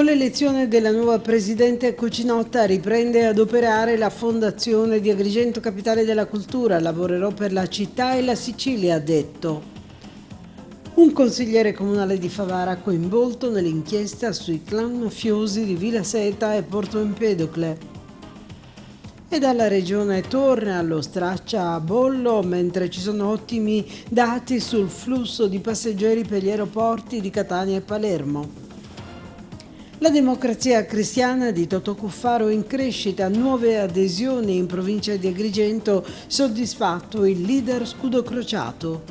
l'elezione della nuova presidente Cucinotta riprende ad operare la fondazione di Agrigento Capitale della Cultura. Lavorerò per la città e la Sicilia, ha detto. Un consigliere comunale di Favara coinvolto nell'inchiesta sui clan mafiosi di Villa Seta e Porto Empedocle. E dalla regione torna allo straccia a bollo, mentre ci sono ottimi dati sul flusso di passeggeri per gli aeroporti di Catania e Palermo. La Democrazia Cristiana di Totò Cuffaro in crescita, nuove adesioni in provincia di Agrigento, soddisfatto il leader Scudo Crociato.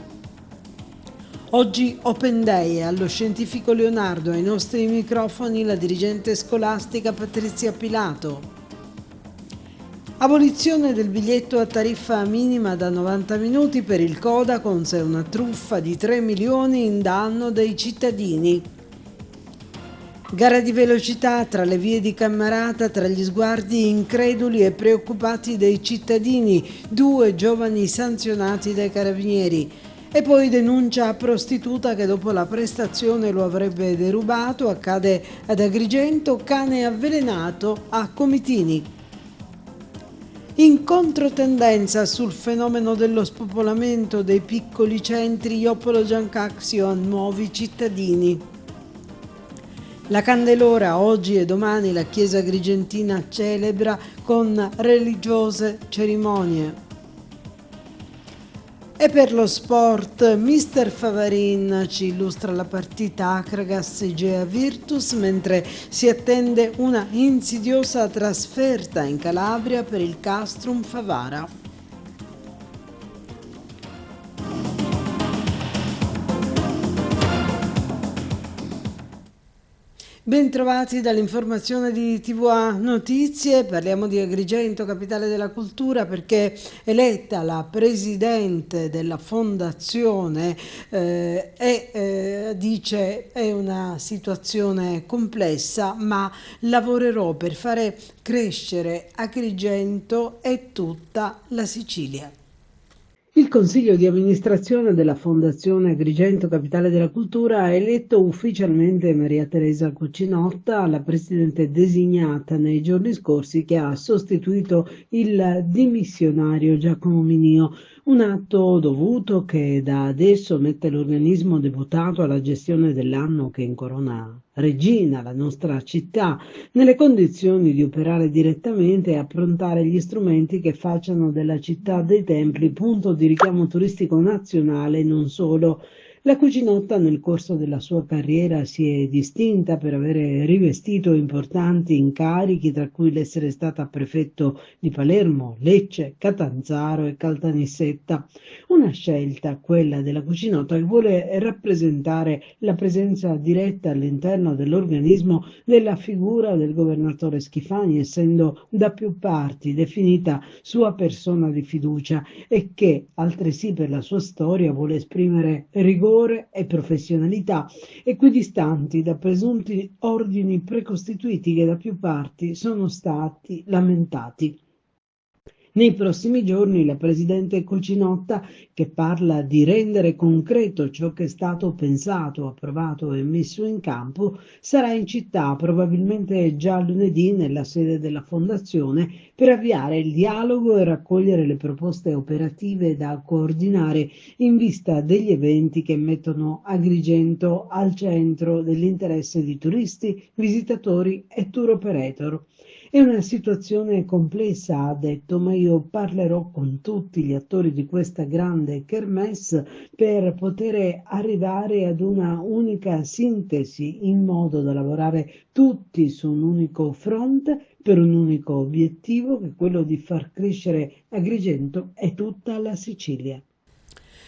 Oggi Open Day, allo Scientifico Leonardo, ai nostri microfoni la dirigente scolastica Patrizia Pilato. Abolizione del biglietto a tariffa minima da 90 minuti per il Coda, con sé una truffa di 3 milioni in danno dei cittadini. Gara di velocità tra le vie di Cammarata, tra gli sguardi increduli e preoccupati dei cittadini, 2 giovani sanzionati dai carabinieri. E poi denuncia a prostituta che dopo la prestazione lo avrebbe derubato, accade ad Agrigento, cane avvelenato a Comitini. In controtendenza sul fenomeno dello spopolamento dei piccoli centri, Joppolo Giancaxio a nuovi cittadini. La Candelora, oggi e domani la Chiesa Agrigentina celebra con religiose cerimonie. E per lo sport, Mister Favarin ci illustra la partita Acragas-Igea Virtus, mentre si attende una insidiosa trasferta in Calabria per il Castrum Favara. Bentrovati dall'informazione di TVA Notizie. Parliamo di Agrigento, capitale della cultura, perché eletta la presidente della fondazione dice è una situazione complessa, ma lavorerò per fare crescere Agrigento e tutta la Sicilia. Il Consiglio di amministrazione della Fondazione Agrigento Capitale della Cultura ha eletto ufficialmente Maria Teresa Cucinotta, la presidente designata nei giorni scorsi, che ha sostituito il dimissionario Giacomo Minio. Un atto dovuto che da adesso mette l'organismo deputato alla gestione dell'anno che incorona Regina, la nostra città, nelle condizioni di operare direttamente e approntare gli strumenti che facciano della città dei templi punto di richiamo turistico nazionale e non solo. La Cucinotta nel corso della sua carriera si è distinta per avere rivestito importanti incarichi, tra cui l'essere stata prefetto di Palermo, Lecce, Catanzaro e Caltanissetta. Una scelta, quella della Cucinotta, che vuole rappresentare la presenza diretta all'interno dell'organismo della figura del governatore Schifani, essendo da più parti definita sua persona di fiducia, e che altresì per la sua storia vuole esprimere rigore e professionalità, equidistanti da presunti ordini precostituiti che da più parti sono stati lamentati. Nei prossimi giorni la presidente Cucinotta, che parla di rendere concreto ciò che è stato pensato, approvato e messo in campo, sarà in città probabilmente già lunedì nella sede della Fondazione per avviare il dialogo e raccogliere le proposte operative da coordinare in vista degli eventi che mettono Agrigento al centro dell'interesse di turisti, visitatori e tour operator. È una situazione complessa, ha detto, ma io parlerò con tutti gli attori di questa grande kermesse per poter arrivare ad una unica sintesi, in modo da lavorare tutti su un unico fronte per un unico obiettivo, che è quello di far crescere Agrigento e tutta la Sicilia.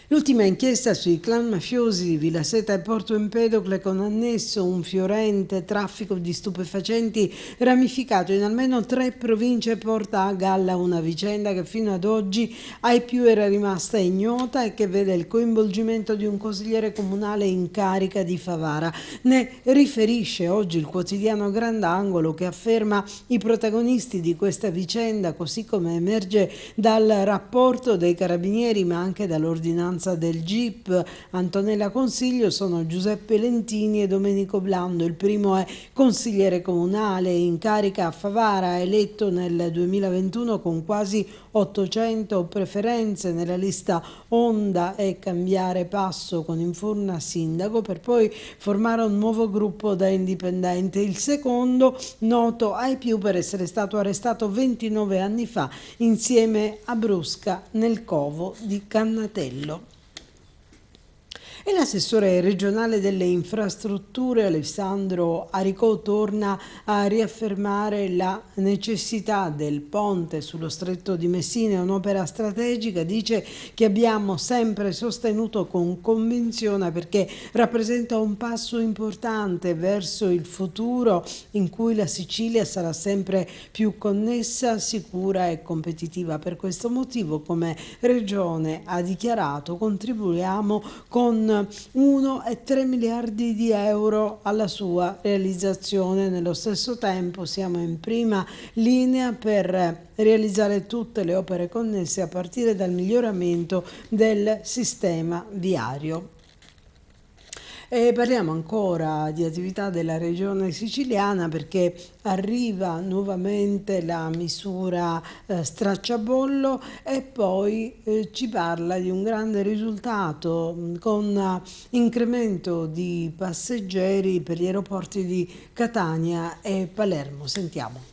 L'ultima inchiesta sui clan mafiosi di Villa Seta e Porto Empedocle, con annesso un fiorente traffico di stupefacenti ramificato in almeno 3 province, porta a galla una vicenda che fino ad oggi ai più era rimasta ignota e che vede il coinvolgimento di un consigliere comunale in carica di Favara. Ne riferisce oggi il quotidiano Grandangolo, che afferma i protagonisti di questa vicenda, così come emerge dal rapporto dei carabinieri ma anche dall'ordinanza vigilanza del GIP Antonella Consiglio sono Giuseppe Lentini e Domenico Blando. Il primo è consigliere comunale in carica a Favara, eletto nel 2021 con quasi 800 preferenze nella lista Onda e Cambiare Passo con in furna sindaco, per poi formare un nuovo gruppo da indipendente. Il secondo, noto ai più per essere stato arrestato 29 anni fa insieme a Brusca nel covo di Cannatello. E l'assessore regionale delle infrastrutture Alessandro Aricò torna a riaffermare la necessità del ponte sullo Stretto di Messina, è un'opera strategica, dice, che abbiamo sempre sostenuto con convinzione perché rappresenta un passo importante verso il futuro in cui la Sicilia sarà sempre più connessa, sicura e competitiva. Per questo motivo, come Regione ha dichiarato, contribuiamo con 1,3 miliardi di euro alla sua realizzazione. Nello stesso tempo siamo in prima linea per realizzare tutte le opere connesse a partire dal miglioramento del sistema viario. E parliamo ancora di attività della regione siciliana perché arriva nuovamente la misura stracciabollo e poi ci parla di un grande risultato con incremento di passeggeri per gli aeroporti di Catania e Palermo. Sentiamo.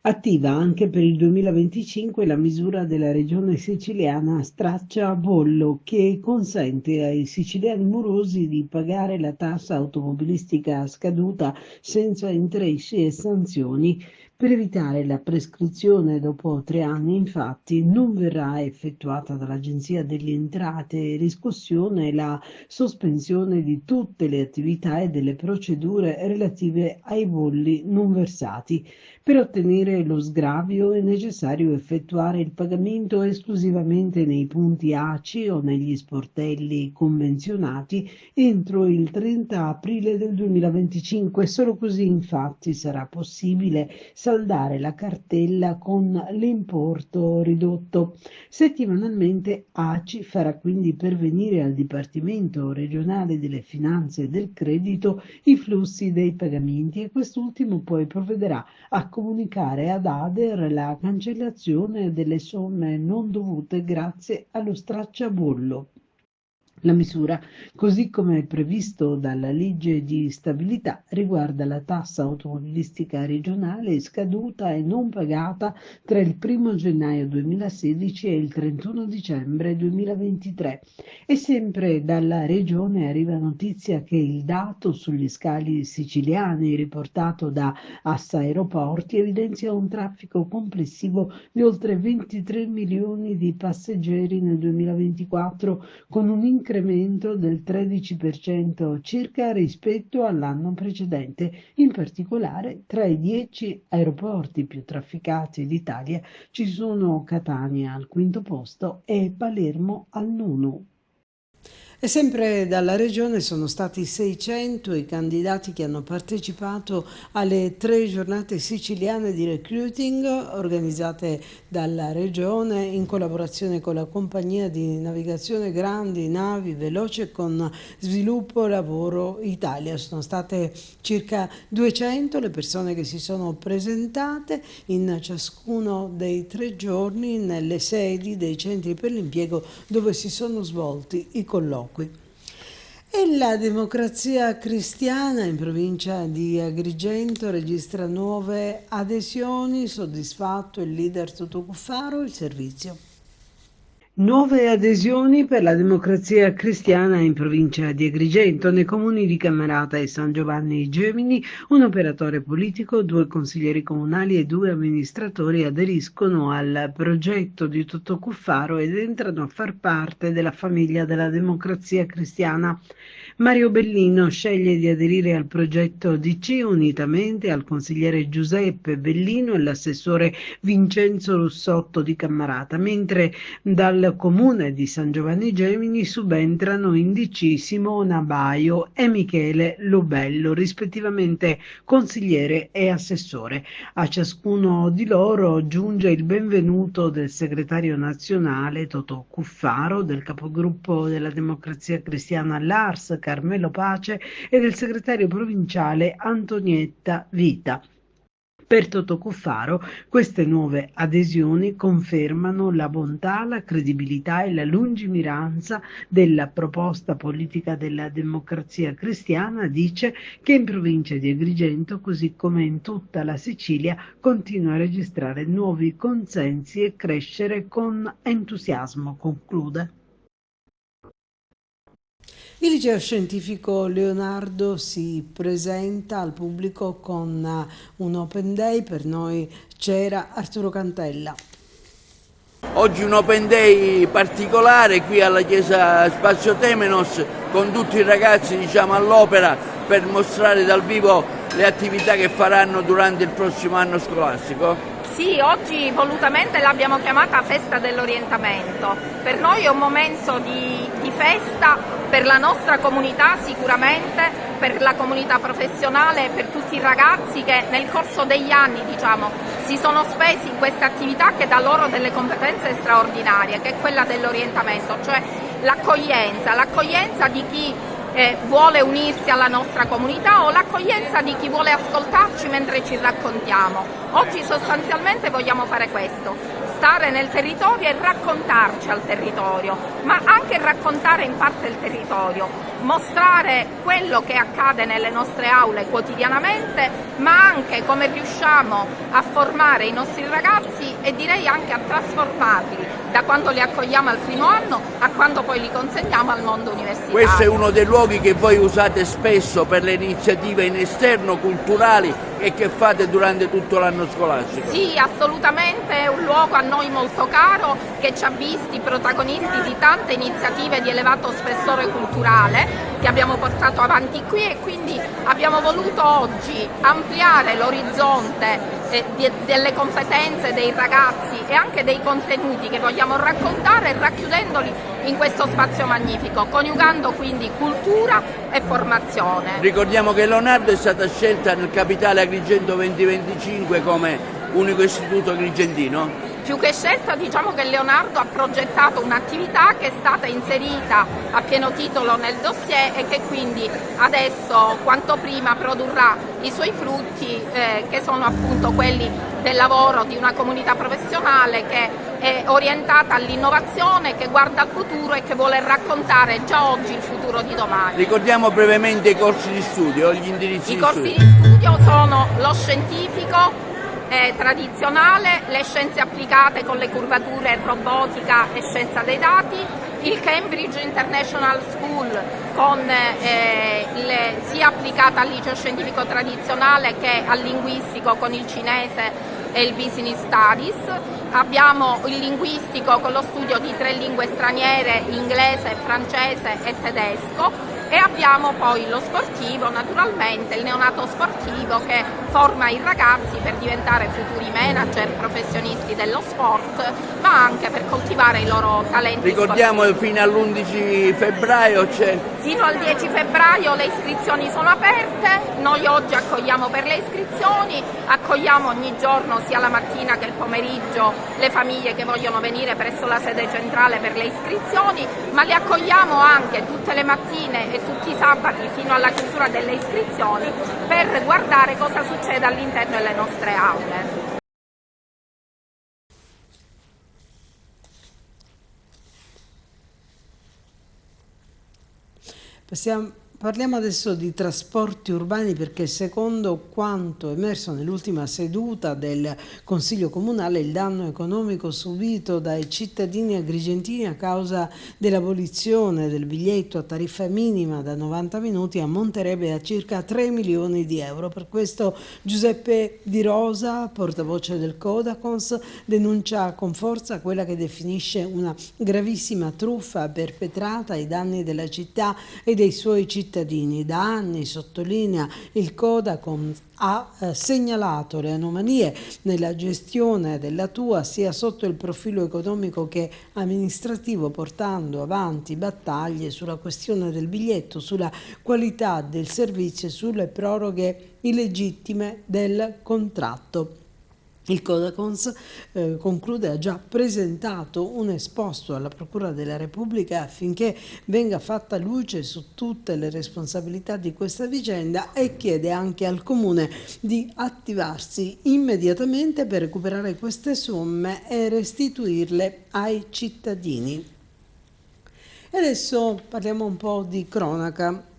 Attiva anche per il 2025 la misura della regione siciliana stracciabollo che consente ai siciliani morosi di pagare la tassa automobilistica scaduta senza interessi e sanzioni. Per evitare la prescrizione dopo 3 anni, infatti, non verrà effettuata dall'Agenzia delle Entrate e Riscossione la sospensione di tutte le attività e delle procedure relative ai bolli non versati. Per ottenere lo sgravio è necessario effettuare il pagamento esclusivamente nei punti ACI o negli sportelli convenzionati entro il 30 aprile del 2025. Solo così, infatti, sarà possibile saldare la cartella con l'importo ridotto. Settimanalmente ACI farà quindi pervenire al Dipartimento regionale delle finanze e del credito i flussi dei pagamenti e quest'ultimo poi provvederà a comunicare ad ADER la cancellazione delle somme non dovute grazie allo stracciabollo. La misura, così come previsto dalla legge di stabilità, riguarda la tassa automobilistica regionale scaduta e non pagata tra il 1 gennaio 2016 e il 31 dicembre 2023. E sempre dalla regione arriva notizia che il dato sugli scali siciliani riportato da Assa Aeroporti evidenzia un traffico complessivo di oltre 23 milioni di passeggeri nel 2024, con un incremento del 13% circa rispetto all'anno precedente. In particolare, tra i 10 aeroporti più trafficati d'Italia ci sono Catania al quinto posto e Palermo al nono. E sempre dalla regione sono stati 600 i candidati che hanno partecipato alle 3 giornate siciliane di recruiting organizzate dalla regione in collaborazione con la compagnia di navigazione Grandi Navi Veloce con Sviluppo Lavoro Italia. Sono state circa 200 le persone che si sono presentate in ciascuno dei 3 giorni nelle sedi dei centri per l'impiego dove si sono svolti i colloqui. E la Democrazia Cristiana in provincia di Agrigento registra nuove adesioni, soddisfatto il leader Totò Cuffaro, il servizio. Nuove adesioni per la Democrazia Cristiana in provincia di Agrigento, nei comuni di Cammarata e San Giovanni Gemini, un operatore politico, 2 consiglieri comunali e 2 amministratori aderiscono al progetto di Totò Cuffaro ed entrano a far parte della famiglia della Democrazia Cristiana. Mario Bellino sceglie di aderire al progetto DC unitamente al consigliere Giuseppe Bellino e all'assessore Vincenzo Russotto di Cammarata, mentre dal Nel comune di San Giovanni Gemini subentrano in DC Simona Baio e Michele Lobello, rispettivamente consigliere e assessore. A ciascuno di loro giunge il benvenuto del segretario nazionale Totò Cuffaro, del capogruppo della Democrazia Cristiana Lars Carmelo Pace e del segretario provinciale Antonietta Vita. Per Totò Cuffaro queste nuove adesioni confermano la bontà, la credibilità e la lungimiranza della proposta politica della Democrazia Cristiana. Dice che in provincia di Agrigento, così come in tutta la Sicilia, continua a registrare nuovi consensi e crescere con entusiasmo, conclude. Il liceo scientifico Leonardo si presenta al pubblico con un open day. Per noi c'era Arturo Cantella. Oggi un open day particolare qui alla chiesa Spazio Temenos con tutti i ragazzi all'opera per mostrare dal vivo le attività che faranno durante il prossimo anno scolastico. Sì, oggi volutamente l'abbiamo chiamata Festa dell'Orientamento. Per noi è un momento di festa per la nostra comunità sicuramente, per la comunità professionale e per tutti i ragazzi che nel corso degli anni si sono spesi in questa attività che dà loro delle competenze straordinarie, che è quella dell'orientamento, cioè l'accoglienza di chi vuole unirsi alla nostra comunità o l'accoglienza di chi vuole ascoltarci mentre ci raccontiamo. Oggi sostanzialmente vogliamo fare questo, stare nel territorio e raccontarci al territorio, ma anche raccontare in parte il territorio, mostrare quello che accade nelle nostre aule quotidianamente, ma anche come riusciamo a formare i nostri ragazzi e direi anche a trasformarli da quando li accogliamo al primo anno a quando poi li consegniamo al mondo universitario. Questo è uno dei luoghi che voi usate spesso per le iniziative in esterno, culturali e che fate durante tutto l'anno scolastico. Sì, assolutamente, è un luogo a noi molto caro che ci ha visti protagonisti di tante iniziative di elevato spessore culturale che abbiamo portato avanti qui e quindi abbiamo voluto oggi ampliare l'orizzonte delle competenze dei ragazzi e anche dei contenuti che vogliamo raccontare, racchiudendoli in questo spazio magnifico, coniugando quindi cultura e formazione. Ricordiamo che Leonardo è stata scelta nel capitale Agrigento 2025 come unico istituto agrigentino. Più che scelta, diciamo che Leonardo ha progettato un'attività che è stata inserita a pieno titolo nel dossier e che quindi adesso quanto prima produrrà i suoi frutti che sono appunto quelli del lavoro di una comunità professionale che è orientata all'innovazione, che guarda al futuro e che vuole raccontare già oggi il futuro di domani. Ricordiamo brevemente i corsi di studio, gli indirizzi di studio. I corsi di studio sono lo scientifico tradizionale, le scienze applicate con le curvature robotica e scienza dei dati, il Cambridge International School con sia applicata al liceo scientifico tradizionale che al linguistico con il cinese e il Business Studies. Abbiamo il linguistico con lo studio di 3 lingue straniere, inglese, francese e tedesco. E abbiamo poi lo sportivo, naturalmente, il neonato sportivo che forma i ragazzi per diventare futuri manager, professionisti dello sport, ma anche per coltivare i loro talenti. Ricordiamo sportivi. Fino all'11 febbraio c'è. Fino al 10 febbraio le iscrizioni sono aperte, noi oggi accogliamo per le iscrizioni, accogliamo ogni giorno sia la mattina che il pomeriggio le famiglie che vogliono venire presso la sede centrale per le iscrizioni, ma le accogliamo anche tutte le mattine e tutti i sabati fino alla chiusura delle iscrizioni per guardare cosa succede all'interno delle nostre aule. Parliamo adesso di trasporti urbani perché secondo quanto emerso nell'ultima seduta del Consiglio Comunale il danno economico subito dai cittadini agrigentini a causa dell'abolizione del biglietto a tariffa minima da 90 minuti ammonterebbe a circa 3 milioni di euro. Per questo Giuseppe Di Rosa, portavoce del Codacons, denuncia con forza quella che definisce una gravissima truffa perpetrata ai danni della città e dei suoi cittadini cittadini. Da anni, sottolinea il Codacons, ha segnalato le anomalie nella gestione della TUA sia sotto il profilo economico che amministrativo, portando avanti battaglie sulla questione del biglietto, sulla qualità del servizio e sulle proroghe illegittime del contratto. Il Codacons conclude, ha già presentato un esposto alla Procura della Repubblica affinché venga fatta luce su tutte le responsabilità di questa vicenda e chiede anche al Comune di attivarsi immediatamente per recuperare queste somme e restituirle ai cittadini. E adesso parliamo un po' di cronaca.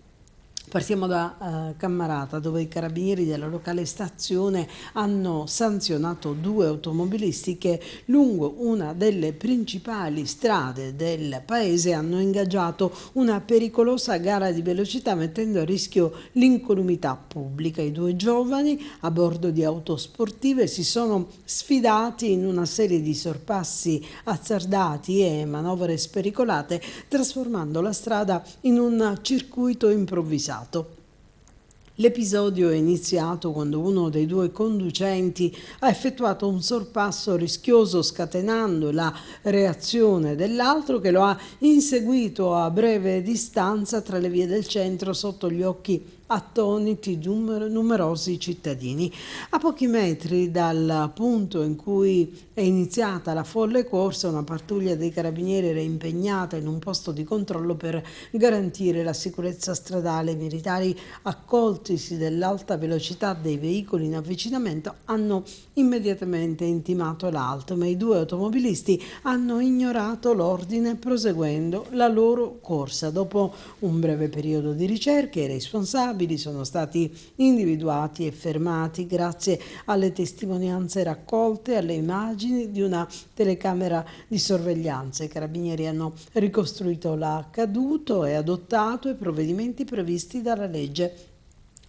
Partiamo da Cammarata, dove i carabinieri della locale stazione hanno sanzionato 2 automobilisti che lungo una delle principali strade del paese hanno ingaggiato una pericolosa gara di velocità mettendo a rischio l'incolumità pubblica. I 2 giovani a bordo di auto sportive si sono sfidati in una serie di sorpassi azzardati e manovre spericolate, trasformando la strada in un circuito improvvisato. L'episodio è iniziato quando uno dei 2 conducenti ha effettuato un sorpasso rischioso, scatenando la reazione dell'altro, che lo ha inseguito a breve distanza tra le vie del centro sotto gli occhi attoniti di numerosi cittadini. A pochi metri dal punto in cui è iniziata la folle corsa, una pattuglia dei carabinieri era impegnata in un posto di controllo per garantire la sicurezza stradale. I militari, accoltisi dell'alta velocità dei veicoli in avvicinamento, hanno immediatamente intimato l'alto, ma i 2 automobilisti hanno ignorato l'ordine proseguendo la loro corsa. Dopo un breve periodo di ricerche, i responsabili sono stati individuati e fermati grazie alle testimonianze raccolte e alle immagini di una telecamera di sorveglianza. I carabinieri hanno ricostruito l'accaduto e adottato i provvedimenti previsti dalla legge.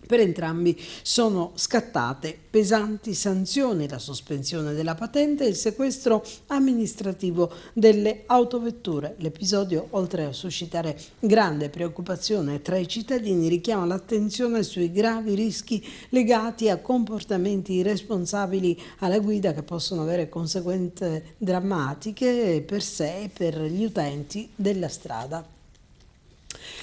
Per entrambi sono scattate pesanti sanzioni, la sospensione della patente e il sequestro amministrativo delle autovetture. L'episodio, oltre a suscitare grande preoccupazione tra i cittadini, richiama l'attenzione sui gravi rischi legati a comportamenti irresponsabili alla guida che possono avere conseguenze drammatiche per sé e per gli utenti della strada.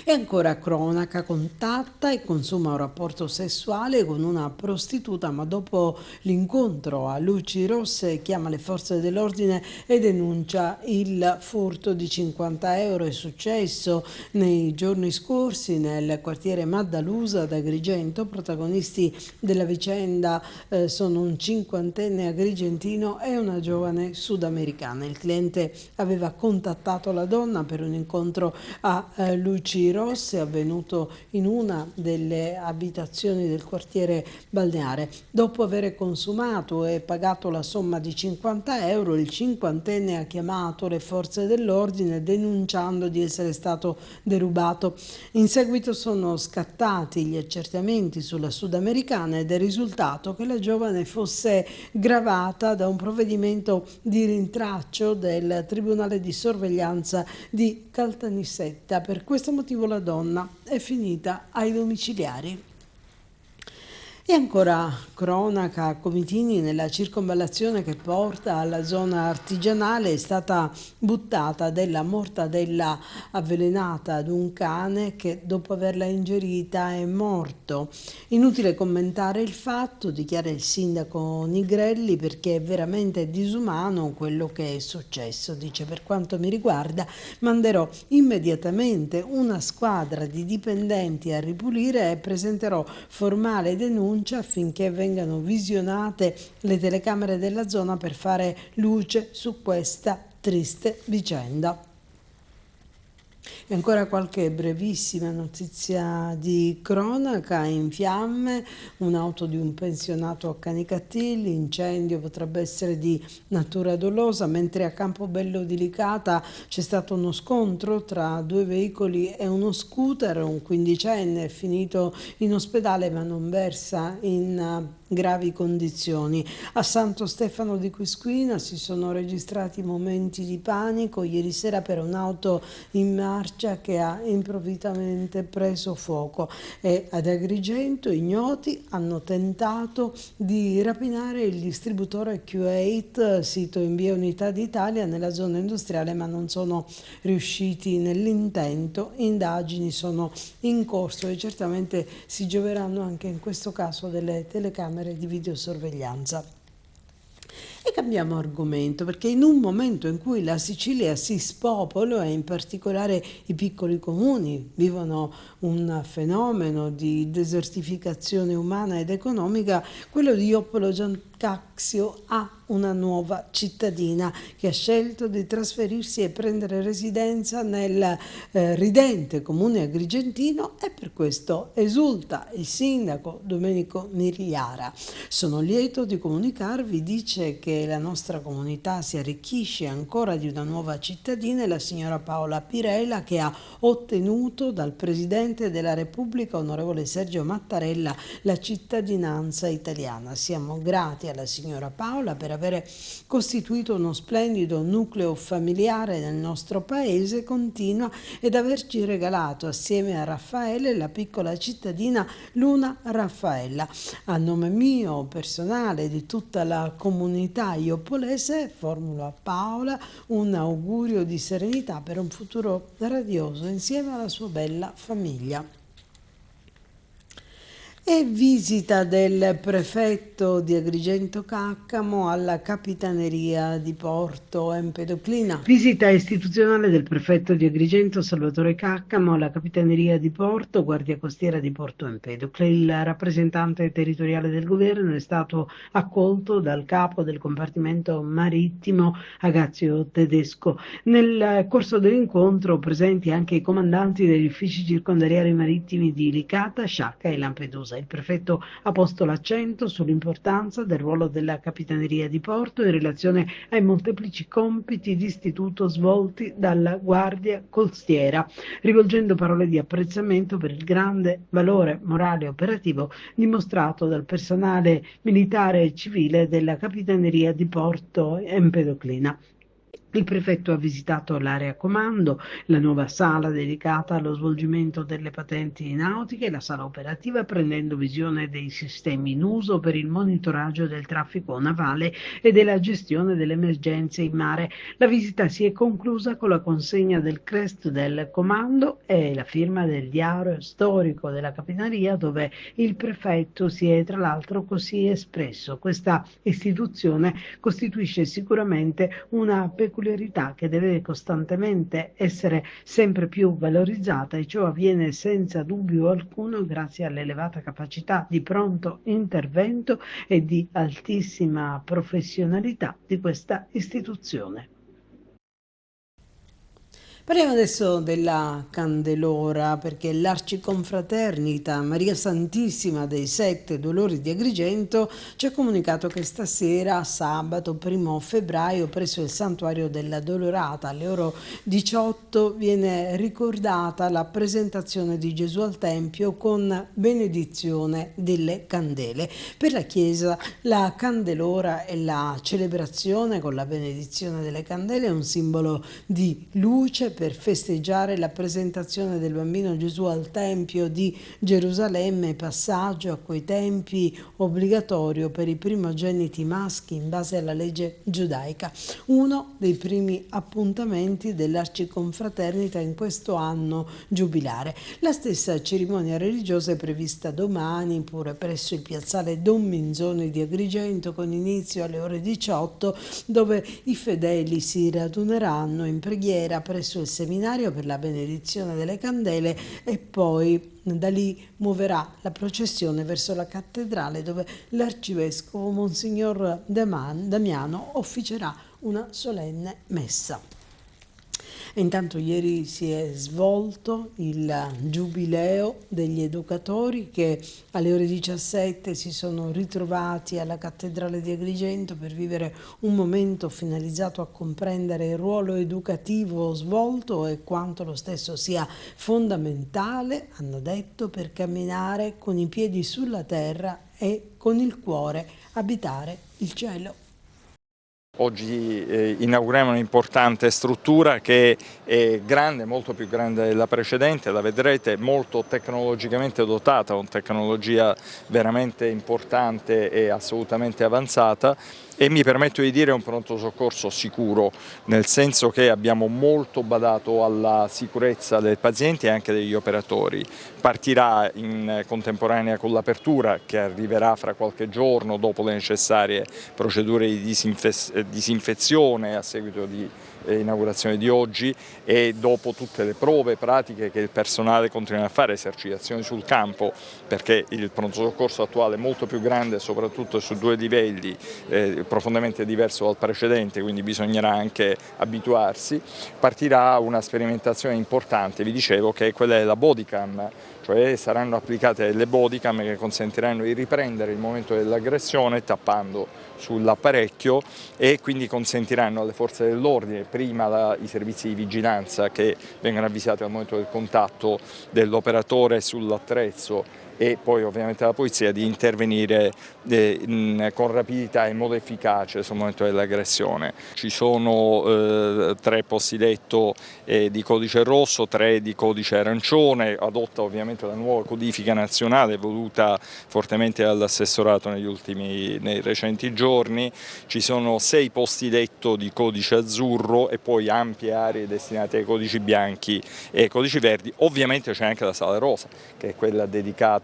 E ancora cronaca, contatta e consuma un rapporto sessuale con una prostituta, ma dopo l'incontro a luci rosse chiama le forze dell'ordine e denuncia il furto di 50 euro. È successo nei giorni scorsi nel quartiere Maddalusa ad Agrigento. Protagonisti della vicenda sono un 50enne agrigentino e una giovane sudamericana. Il cliente aveva contattato la donna per un incontro a luci rosse avvenuto in una delle abitazioni del quartiere balneare. Dopo aver consumato e pagato la somma di 50 euro, il 50enne ha chiamato le forze dell'ordine denunciando di essere stato derubato. In seguito sono scattati gli accertamenti sulla sudamericana ed è risultato che la giovane fosse gravata da un provvedimento di rintraccio del Tribunale di sorveglianza di Caltanissetta. Per questo motivo la donna è finita ai domiciliari. E ancora cronaca, a Comitini, nella circonvallazione che porta alla zona artigianale, è stata buttata della mortadella avvelenata ad un cane che dopo averla ingerita è morto. Inutile commentare il fatto, dichiara il sindaco Nigrelli, perché è veramente disumano quello che è successo. Dice: per quanto mi riguarda manderò immediatamente una squadra di dipendenti a ripulire e presenterò formale denuncia affinché vengano visionate le telecamere della zona per fare luce su questa triste vicenda. E ancora qualche brevissima notizia di cronaca. In fiamme un'auto di un pensionato a Canicattì. L'incendio potrebbe essere di natura dolosa, mentre a Campobello di Licata c'è stato uno scontro tra 2 veicoli e uno scooter. Un 15enne è finito in ospedale ma non versa in gravi condizioni. A Santo Stefano di Quisquina si sono registrati momenti di panico ieri sera per un'auto in marcia che ha improvvisamente preso fuoco, e ad Agrigento ignoti hanno tentato di rapinare il distributore Q8 sito in via Unità d'Italia nella zona industriale, ma non sono riusciti nell'intento. Indagini sono in corso e certamente si gioveranno anche in questo caso delle telecamere di videosorveglianza. E cambiamo argomento, perché in un momento in cui la Sicilia si spopola e in particolare i piccoli comuni vivono un fenomeno di desertificazione umana ed economica, quello di Joppolo Giancaxio ha una nuova cittadina che ha scelto di trasferirsi e prendere residenza nel ridente comune agrigentino, e per questo esulta il sindaco Domenico Migliara. Sono lieto di comunicarvi, dice, che la nostra comunità si arricchisce ancora di una nuova cittadina, la signora Paola Pirela, che ha ottenuto dal Presidente della Repubblica, onorevole Sergio Mattarella, la cittadinanza italiana. Siamo grati alla signora Paola per avere costituito uno splendido nucleo familiare nel nostro paese, continua, ed averci regalato assieme a Raffaele la piccola cittadina Luna Raffaella. A nome mio personale e di tutta la comunità ioppolese formulo a Paola un augurio di serenità per un futuro radioso insieme alla sua bella famiglia. E visita del prefetto di Agrigento Caccamo alla Capitaneria di Porto Empedoclina. Visita istituzionale del prefetto di Agrigento Salvatore Caccamo alla Capitaneria di Porto, Guardia Costiera di Porto Empedocle. Il rappresentante territoriale del governo è stato accolto dal capo del compartimento marittimo Agazio Tedesco. Nel corso dell'incontro presenti anche i comandanti degli uffici circondariali marittimi di Licata, Sciacca e Lampedusa. Il prefetto ha posto l'accento sull'importanza del ruolo della Capitaneria di Porto in relazione ai molteplici compiti d'istituto svolti dalla Guardia Costiera, rivolgendo parole di apprezzamento per il grande valore morale e operativo dimostrato dal personale militare e civile della Capitaneria di Porto Empedoclina. Il prefetto ha visitato l'area comando, la nuova sala dedicata allo svolgimento delle patenti nautiche e la sala operativa, prendendo visione dei sistemi in uso per il monitoraggio del traffico navale e della gestione delle emergenze in mare. La visita si è conclusa con la consegna del crest del comando e la firma del diario storico della Capitaneria, dove il prefetto si è tra l'altro così espresso: questa istituzione costituisce sicuramente una peculiarità che deve costantemente essere sempre più valorizzata, e ciò avviene senza dubbio alcuno grazie all'elevata capacità di pronto intervento e di altissima professionalità di questa istituzione. Parliamo adesso della Candelora, perché l'Arciconfraternita Maria Santissima dei Sette Dolori di Agrigento ci ha comunicato che stasera, sabato 1 febbraio, presso il Santuario della Dolorata, alle ore 18, viene ricordata la presentazione di Gesù al Tempio con benedizione delle candele. Per la Chiesa la Candelora è la celebrazione con la benedizione delle candele, è un simbolo di luce per festeggiare la presentazione del bambino Gesù al Tempio di Gerusalemme, passaggio a quei tempi obbligatorio per i primogeniti maschi in base alla legge giudaica, uno dei primi appuntamenti dell'Arciconfraternita in questo anno giubilare. La stessa cerimonia religiosa è prevista domani pure presso il piazzale Don Minzoni di Agrigento, con inizio alle ore 18, dove i fedeli si raduneranno in preghiera presso il seminario per la benedizione delle candele, e poi da lì muoverà la processione verso la cattedrale, dove l'arcivescovo Monsignor Damiano officerà una solenne messa. Intanto ieri si è svolto il giubileo degli educatori che alle ore 17 si sono ritrovati alla Cattedrale di Agrigento per vivere un momento finalizzato a comprendere il ruolo educativo svolto e quanto lo stesso sia fondamentale, hanno detto, per camminare con i piedi sulla terra e con il cuore abitare il cielo. Oggi inauguriamo un'importante struttura che è grande, molto più grande della precedente, la vedrete, molto tecnologicamente dotata, con tecnologia veramente importante e assolutamente avanzata, e mi permetto di dire un pronto soccorso sicuro, nel senso che abbiamo molto badato alla sicurezza del paziente e anche degli operatori. Partirà in contemporanea con l'apertura, che arriverà fra qualche giorno dopo le necessarie procedure di disinfezione a seguito di inaugurazione di oggi, e dopo tutte le prove pratiche che il personale continua a fare, esercitazioni sul campo, perché il pronto soccorso attuale è molto più grande, soprattutto su 2 livelli, profondamente diverso dal precedente, quindi bisognerà anche abituarsi. Partirà una sperimentazione importante, vi dicevo, che è quella della bodycam, cioè saranno applicate delle bodycam che consentiranno di riprendere il momento dell'aggressione tappando sull'apparecchio, e quindi consentiranno alle forze dell'ordine, prima i servizi di vigilanza che vengono avvisati al momento del contatto dell'operatore sull'attrezzo, e poi ovviamente la polizia, di intervenire con rapidità e in modo efficace sul momento dell'aggressione. Ci sono 3 posti letto di codice rosso, 3 di codice arancione, adotta ovviamente la nuova codifica nazionale voluta fortemente dall'assessorato nei recenti giorni. Ci sono 6 posti letto di codice azzurro e poi ampie aree destinate ai codici bianchi e ai codici verdi. Ovviamente c'è anche la sala rosa, che è quella dedicata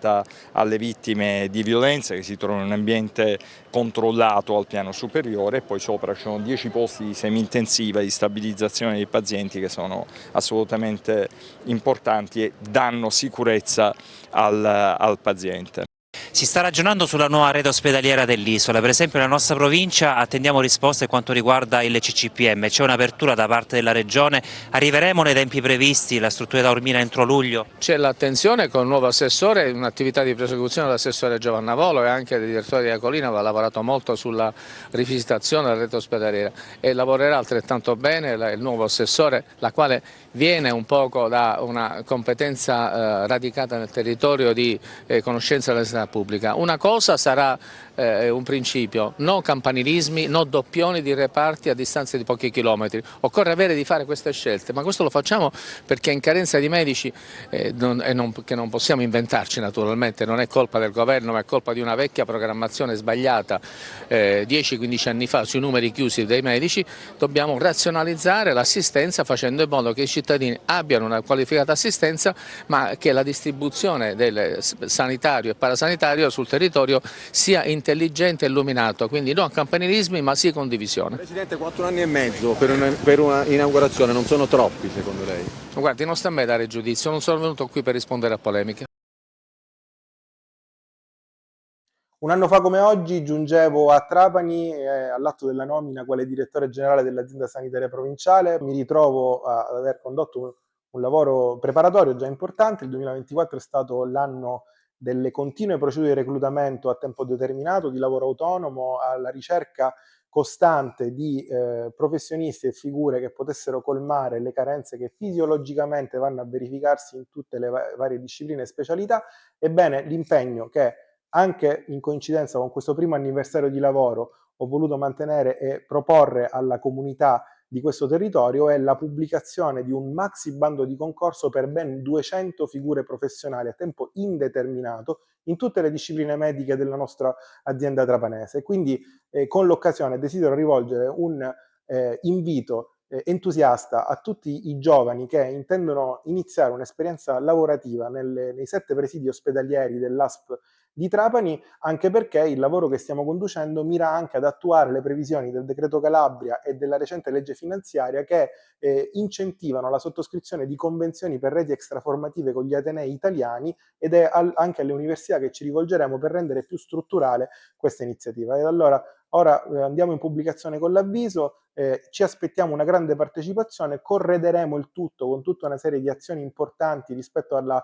alle vittime di violenza, che si trovano in un ambiente controllato al piano superiore, e poi sopra ci sono 10 posti di semi-intensiva di stabilizzazione dei pazienti, che sono assolutamente importanti e danno sicurezza al paziente. Si sta ragionando sulla nuova rete ospedaliera dell'isola, per esempio nella nostra provincia attendiamo risposte per quanto riguarda il CCPM, c'è un'apertura da parte della Regione, arriveremo nei tempi previsti, la struttura da Taormina entro luglio? C'è l'attenzione con il nuovo assessore, un'attività di prosecuzione dell'assessore Giovanna Volo e anche del direttore di Acolina, aveva lavorato molto sulla rivisitazione della rete ospedaliera e lavorerà altrettanto bene il nuovo assessore, la quale viene un poco da una competenza radicata nel territorio di conoscenza della sanità pubblica. Una cosa sarà un principio, no campanilismi, no doppioni di reparti a distanza di pochi chilometri. Occorre avere di fare queste scelte, ma questo lo facciamo perché in carenza di medici, che non possiamo inventarci naturalmente, non è colpa del governo, ma è colpa di una vecchia programmazione sbagliata 10-15 anni fa sui numeri chiusi dei medici. Dobbiamo razionalizzare l'assistenza facendo in modo che i cittadini abbiano una qualificata assistenza, ma che la distribuzione del sanitario e parasanitario sul territorio sia intelligente e illuminato, quindi non campanilismi ma sì condivisione. Presidente, 4 anni e mezzo per una inaugurazione non sono troppi secondo lei? Guardi, non sta a me dare giudizio, non sono venuto qui per rispondere a polemiche. Un anno fa come oggi giungevo a Trapani all'atto della nomina quale direttore generale dell'azienda sanitaria provinciale. Mi ritrovo ad aver condotto un lavoro preparatorio già importante. Il 2024 è stato l'anno delle continue procedure di reclutamento a tempo determinato, di lavoro autonomo, alla ricerca costante di professionisti e figure che potessero colmare le carenze che fisiologicamente vanno a verificarsi in tutte le varie discipline e specialità. Ebbene, l'impegno che anche in coincidenza con questo primo anniversario di lavoro ho voluto mantenere e proporre alla comunità di questo territorio è la pubblicazione di un maxi bando di concorso per ben 200 figure professionali a tempo indeterminato in tutte le discipline mediche della nostra azienda trapanese. Quindi con l'occasione desidero rivolgere un invito entusiasta a tutti i giovani che intendono iniziare un'esperienza lavorativa nei 7 presidi ospedalieri dell'ASP di Trapani, anche perché il lavoro che stiamo conducendo mira anche ad attuare le previsioni del decreto Calabria e della recente legge finanziaria che incentivano la sottoscrizione di convenzioni per reti extraformative con gli atenei italiani, ed è anche alle università che ci rivolgeremo per rendere più strutturale questa iniziativa. E allora ora andiamo in pubblicazione con l'avviso, ci aspettiamo una grande partecipazione, correderemo il tutto con tutta una serie di azioni importanti rispetto al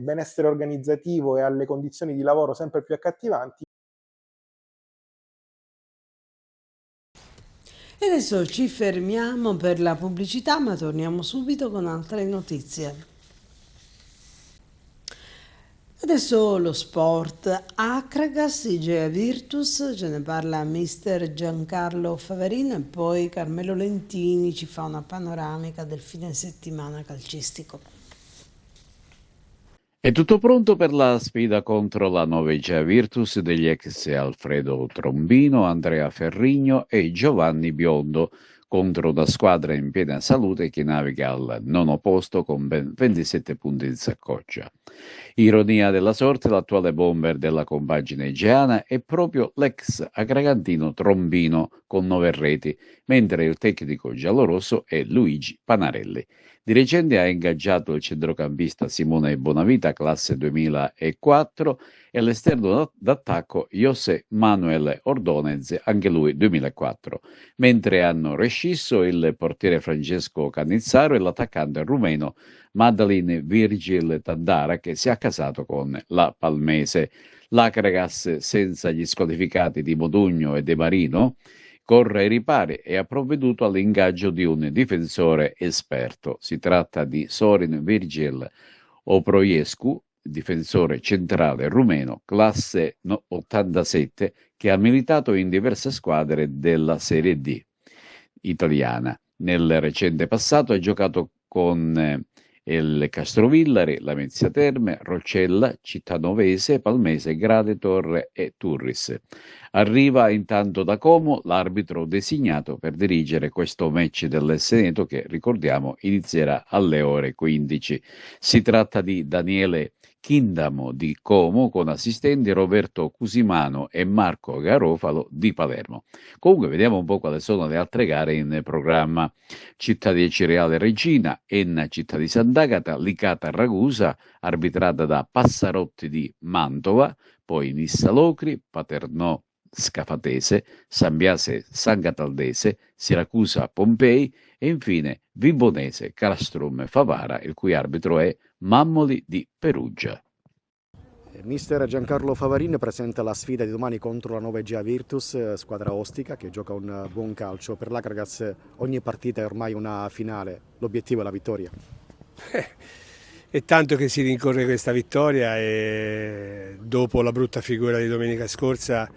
benessere organizzativo e alle condizioni di lavoro sempre più accattivanti. E adesso ci fermiamo per la pubblicità, ma torniamo subito con altre notizie. Adesso lo sport. Akragas, Igea Virtus, ce ne parla mister Giancarlo Favarino e poi Carmelo Lentini ci fa una panoramica del fine settimana calcistico. È tutto pronto per la sfida contro la Novegea Virtus degli ex Alfredo Trombino, Andrea Ferrigno e Giovanni Biondo contro una squadra in piena salute che naviga al nono posto con ben 27 punti in saccoccia. Ironia della sorte, l'attuale bomber della compagine igeana è proprio l'ex agragantino Trombino con 9 reti, mentre il tecnico giallorosso è Luigi Panarelli. Di recente ha ingaggiato il centrocampista Simone Bonavita, classe 2004, e l'esterno d'attacco José Manuel Ordonez, anche lui 2004, mentre hanno rescisso il portiere Francesco Cannizzaro e l'attaccante rumeno Madeline Virgil Tandara, che si è accasato con la Palmese. L'Akragas, senza gli squalificati di Modugno e De Marino, corre ai ripari e ha provveduto all'ingaggio di un difensore esperto. Si tratta di Sorin Virgil Oproiescu, difensore centrale rumeno, classe 87, che ha militato in diverse squadre della Serie D italiana. Nel recente passato ha giocato con il Castrovillari, la Lamezia Terme, Roccella, Cittanovese, Palmese, Grade, Torre e Turris. Arriva intanto da Como l'arbitro designato per dirigere questo match del Seneto che, ricordiamo, inizierà alle ore 15. Si tratta di Daniele Chindamo di Como con assistenti Roberto Cusimano e Marco Garofalo di Palermo. Comunque vediamo un po' quali sono le altre gare in programma. Città di Cireale Regina, Enna Città di Sant'Agata, Licata Ragusa, arbitrata da Passarotti di Mantova, poi Nissa Locri, Paternò Scafatese, San Biase San Cataldese, Siracusa Pompei e infine Vibonese Calastrum Favara, il cui arbitro è Mammoli di Perugia. Mister Giancarlo Favarin presenta la sfida di domani contro la Novegea Virtus, squadra ostica che gioca un buon calcio. Per l'Akragas ogni partita è ormai una finale, l'obiettivo è la vittoria. È tanto che si rincorre questa vittoria e dopo la brutta figura di domenica scorsa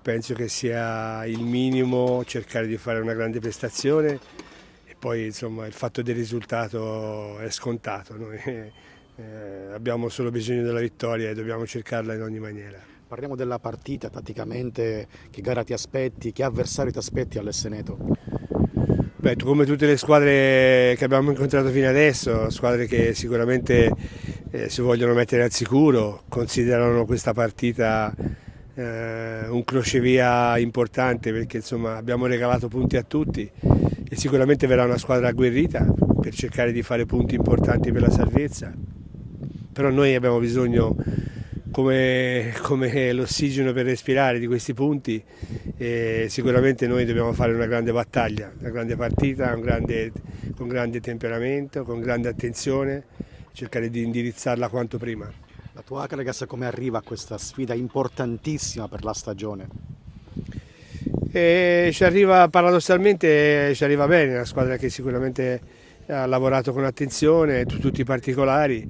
penso che sia il minimo cercare di fare una grande prestazione e poi insomma il fatto del risultato è scontato. Noi abbiamo solo bisogno della vittoria e dobbiamo cercarla in ogni maniera. Parliamo della partita, tatticamente, che gara ti aspetti, che avversario ti aspetti all'Esseneto? Beh, come tutte le squadre che abbiamo incontrato fino adesso, squadre che sicuramente si vogliono mettere al sicuro, considerano questa partita un crocevia importante perché insomma abbiamo regalato punti a tutti e sicuramente verrà una squadra agguerrita per cercare di fare punti importanti per la salvezza, però noi abbiamo bisogno come l'ossigeno per respirare di questi punti e sicuramente noi dobbiamo fare una grande battaglia, una grande partita, con grande temperamento, con grande attenzione, cercare di indirizzarla quanto prima. La tua Akragas come arriva a questa sfida importantissima per la stagione? Ci arriva paradossalmente, ci arriva bene, è una squadra che sicuramente ha lavorato con attenzione, tutti i particolari,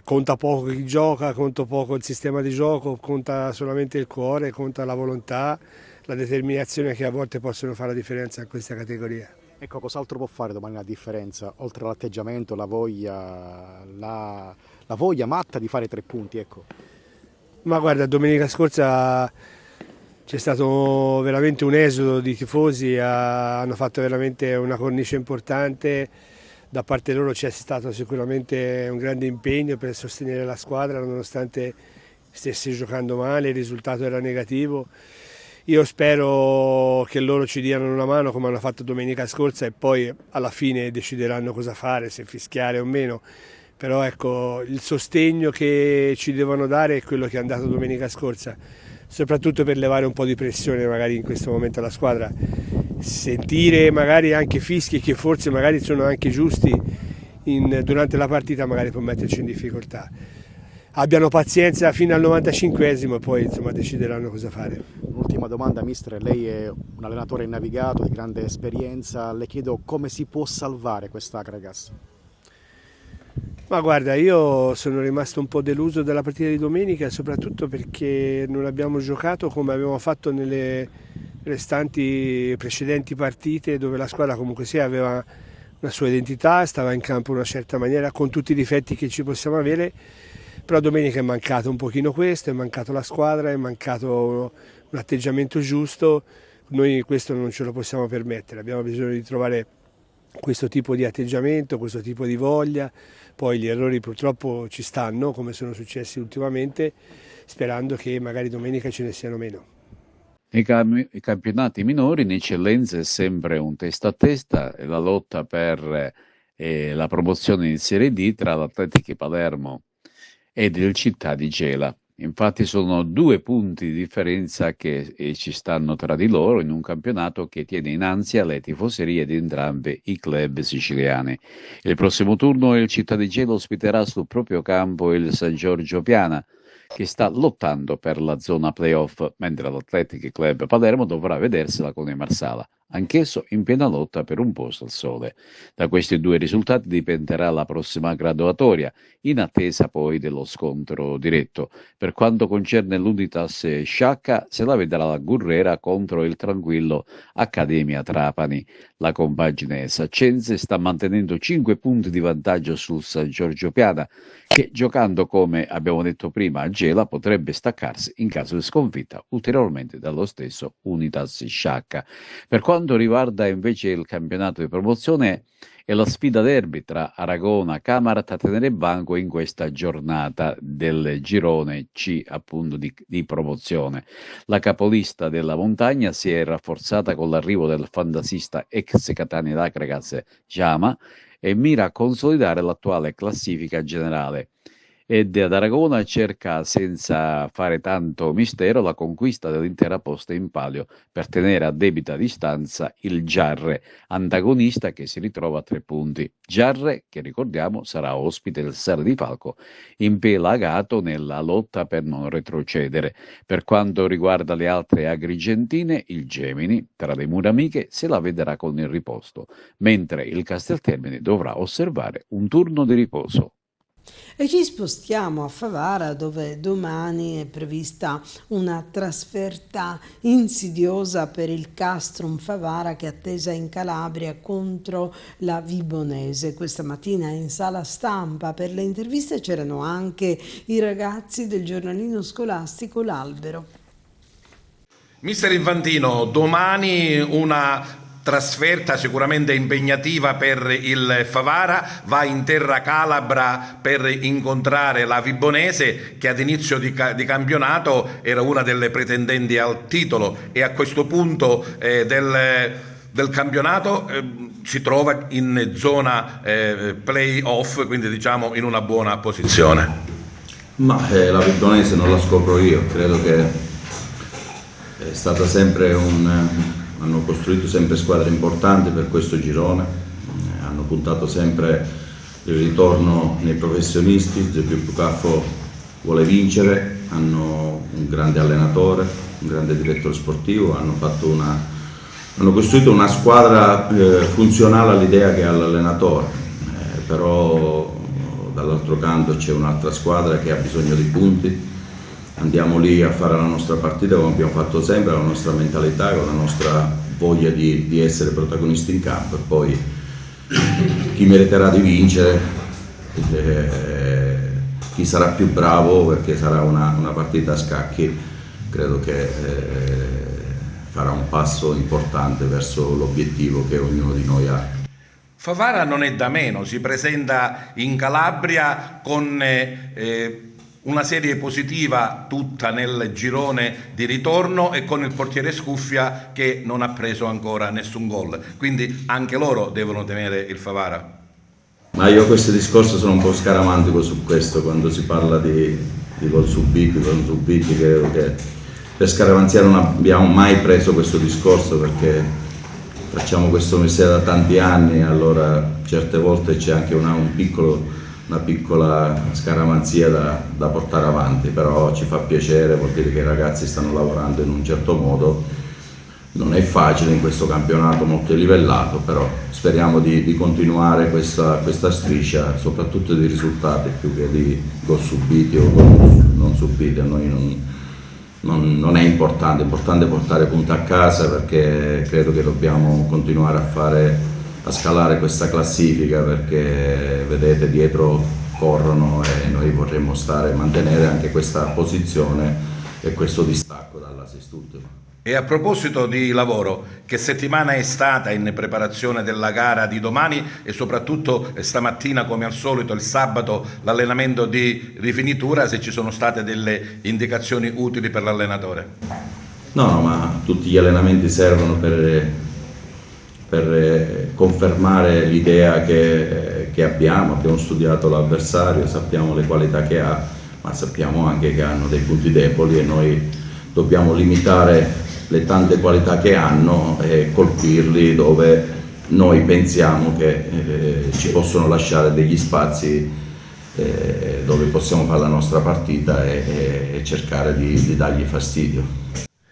conta poco chi gioca, conta poco il sistema di gioco, conta solamente il cuore, conta la volontà, la determinazione che a volte possono fare la differenza in questa categoria. Ecco, cos'altro può fare domani la differenza, oltre all'atteggiamento, la voglia matta di fare 3 punti? Ecco. Ma guarda, domenica scorsa c'è stato veramente un esodo di tifosi, hanno fatto veramente una cornice importante, da parte loro c'è stato sicuramente un grande impegno per sostenere la squadra nonostante stesse giocando male, il risultato era negativo. Io spero che loro ci diano una mano come hanno fatto domenica scorsa e poi alla fine decideranno cosa fare, se fischiare o meno. Però ecco, il sostegno che ci devono dare è quello che è andato domenica scorsa, soprattutto per levare un po' di pressione magari in questo momento alla squadra sentire magari anche fischi che forse magari sono anche giusti durante la partita magari può metterci in difficoltà. Abbiano pazienza fino al 95esimo e poi insomma decideranno cosa fare. Un'ultima domanda, mister, lei è un allenatore navigato di grande esperienza, le chiedo come si può salvare questa Akragas? Ma guarda, io sono rimasto un po' deluso dalla partita di domenica, soprattutto perché non abbiamo giocato come abbiamo fatto nelle restanti precedenti partite, dove la squadra comunque sia aveva una sua identità, stava in campo in una certa maniera, con tutti i difetti che ci possiamo avere. Però domenica è mancato un pochino questo, è mancato la squadra, è mancato un atteggiamento giusto, noi questo non ce lo possiamo permettere, abbiamo bisogno di trovare questo tipo di atteggiamento, questo tipo di voglia, poi gli errori purtroppo ci stanno come sono successi ultimamente, sperando che magari domenica ce ne siano meno. Nei campionati minori in eccellenza è sempre un testa a testa, la lotta per la promozione in Serie D tra l'Atletic Palermo ed il Città di Gela. Infatti sono 2 punti di differenza che ci stanno tra di loro in un campionato che tiene in ansia le tifoserie di entrambi i club siciliani. Il prossimo turno il Città di Gela ospiterà sul proprio campo il San Giorgio Piana, che sta lottando per la zona playoff, mentre l'Athletic Club Palermo dovrà vedersela con il Marsala, anch'esso in piena lotta per un posto al sole. Da questi 2 risultati dipenderà la prossima graduatoria, in attesa poi dello scontro diretto. Per quanto concerne l'Unitas Sciacca, se la vedrà la Gurrera contro il tranquillo Accademia Trapani. La compagine saccense sta mantenendo 5 punti di vantaggio sul San Giorgio Piana, che giocando come abbiamo detto prima a Gela potrebbe staccarsi in caso di sconfitta ulteriormente dallo stesso Unitas Sciacca. Per quanto riguarda invece il campionato di promozione è la sfida derby tra Aragona, Camarat, Atenere e Banco in questa giornata del girone C appunto di promozione. La capolista della montagna si è rafforzata con l'arrivo del fantasista ex Catania d'Akragas Giama e mira a consolidare l'attuale classifica generale. Ed ad Aragona cerca senza fare tanto mistero la conquista dell'intera posta in palio per tenere a debita distanza il Giarre, antagonista che si ritrova a 3 punti. Giarre, che ricordiamo sarà ospite del Serra di Falco, impelagato nella lotta per non retrocedere. Per quanto riguarda le altre agrigentine, il Gemini, tra le mura amiche, se la vedrà con il riposto, mentre il Casteltermine dovrà osservare un turno di riposo. E ci spostiamo a Favara, dove domani è prevista una trasferta insidiosa per il Castrum Favara, che è attesa in Calabria contro la Vibonese. Questa mattina in sala stampa per le interviste c'erano anche i ragazzi del giornalino scolastico L'Albero. Mister Infantino, domani una trasferta sicuramente impegnativa per il Favara, va in terra calabra per incontrare la Vibonese, che ad inizio di campionato era una delle pretendenti al titolo e a questo punto del campionato si trova in zona play-off, quindi diciamo in una buona posizione. Ma la Vibonese non la scopro io, credo che è stata sempre hanno costruito sempre squadre importanti per questo girone, hanno puntato sempre il ritorno nei professionisti. Zepio Pucaffo vuole vincere, hanno un grande allenatore, un grande direttore sportivo, hanno costruito una squadra funzionale all'idea che ha l'allenatore, però dall'altro canto c'è un'altra squadra che ha bisogno di punti. Andiamo lì a fare la nostra partita come abbiamo fatto sempre, la nostra mentalità, con la nostra voglia di essere protagonisti in campo, e poi chi meriterà di vincere, chi sarà più bravo, perché sarà una partita a scacchi, credo che farà un passo importante verso l'obiettivo che ognuno di noi ha. Favara non è da meno, si presenta in Calabria con una serie positiva tutta nel girone di ritorno e con il portiere Scuffia che non ha preso ancora nessun gol, quindi anche loro devono temere il Favara. Ma io questo discorso sono un po' scaramantico su questo, quando si parla di gol subiti, credo che per scaramanzia non abbiamo mai preso questo discorso, perché facciamo questo mestiere da tanti anni, allora certe volte c'è anche una piccola scaramanzia da portare avanti, però ci fa piacere, vuol dire che i ragazzi stanno lavorando in un certo modo. Non è facile in questo campionato molto livellato, però speriamo di continuare questa striscia, soprattutto di risultati più che di gol subiti o gol non subiti. A noi non è importante, è importante portare punti a casa, perché credo che dobbiamo continuare a scalare questa classifica, perché vedete dietro corrono e noi vorremmo mantenere anche questa posizione e questo distacco dalla sest'ultima. E a proposito di lavoro, che settimana è stata in preparazione della gara di domani e soprattutto stamattina, come al solito il sabato, l'allenamento di rifinitura, se ci sono state delle indicazioni utili per l'allenatore? No, ma tutti gli allenamenti servono per confermare l'idea che abbiamo studiato l'avversario, sappiamo le qualità che ha, ma sappiamo anche che hanno dei punti deboli e noi dobbiamo limitare le tante qualità che hanno e colpirli dove noi pensiamo che ci possono lasciare degli spazi dove possiamo fare la nostra partita e cercare di dargli fastidio.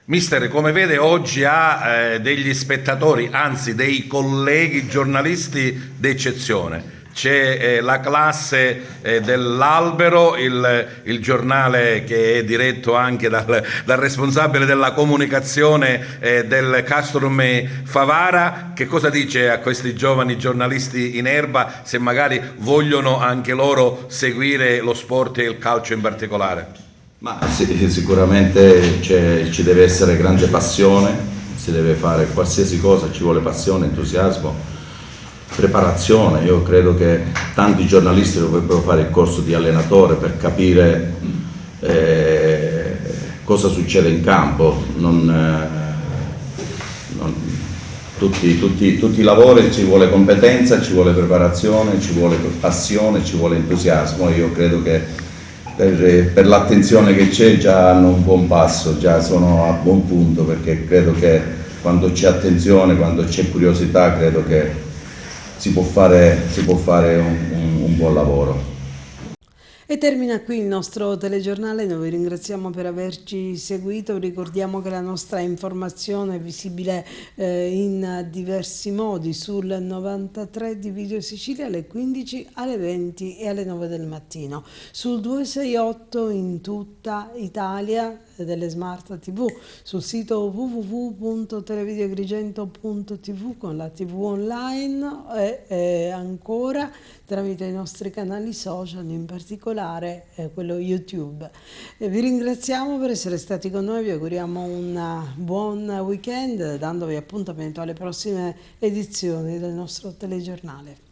Mister, come vede oggi ha degli spettatori, anzi dei colleghi giornalisti d'eccezione. C'è la classe dell'Albero, il giornale che è diretto anche dal responsabile della comunicazione del Castrum Favara. Che cosa dice a questi giovani giornalisti in erba, se magari vogliono anche loro seguire lo sport e il calcio in particolare? Ma sì, sicuramente ci deve essere grande passione, si deve fare qualsiasi cosa, ci vuole passione, entusiasmo, preparazione. Io credo che tanti giornalisti dovrebbero fare il corso di allenatore per capire cosa succede in campo. Tutti i lavori ci vuole competenza, ci vuole preparazione, ci vuole passione, ci vuole entusiasmo. Io credo che per l'attenzione che c'è già hanno un buon passo, già sono a buon punto, perché credo che quando c'è attenzione, quando c'è curiosità, credo che si può fare un buon lavoro. E termina qui il nostro telegiornale, noi vi ringraziamo per averci seguito, ricordiamo che la nostra informazione è visibile in diversi modi sul 93 di Video Sicilia alle 15, alle 20 e alle 9 del mattino, sul 268 in tutta Italia delle Smart TV, sul sito www.televideoagrigento.tv con la TV online e ancora tramite i nostri canali social, in particolare quello YouTube. Vi ringraziamo per essere stati con noi, vi auguriamo un buon weekend, dandovi appuntamento alle prossime edizioni del nostro telegiornale.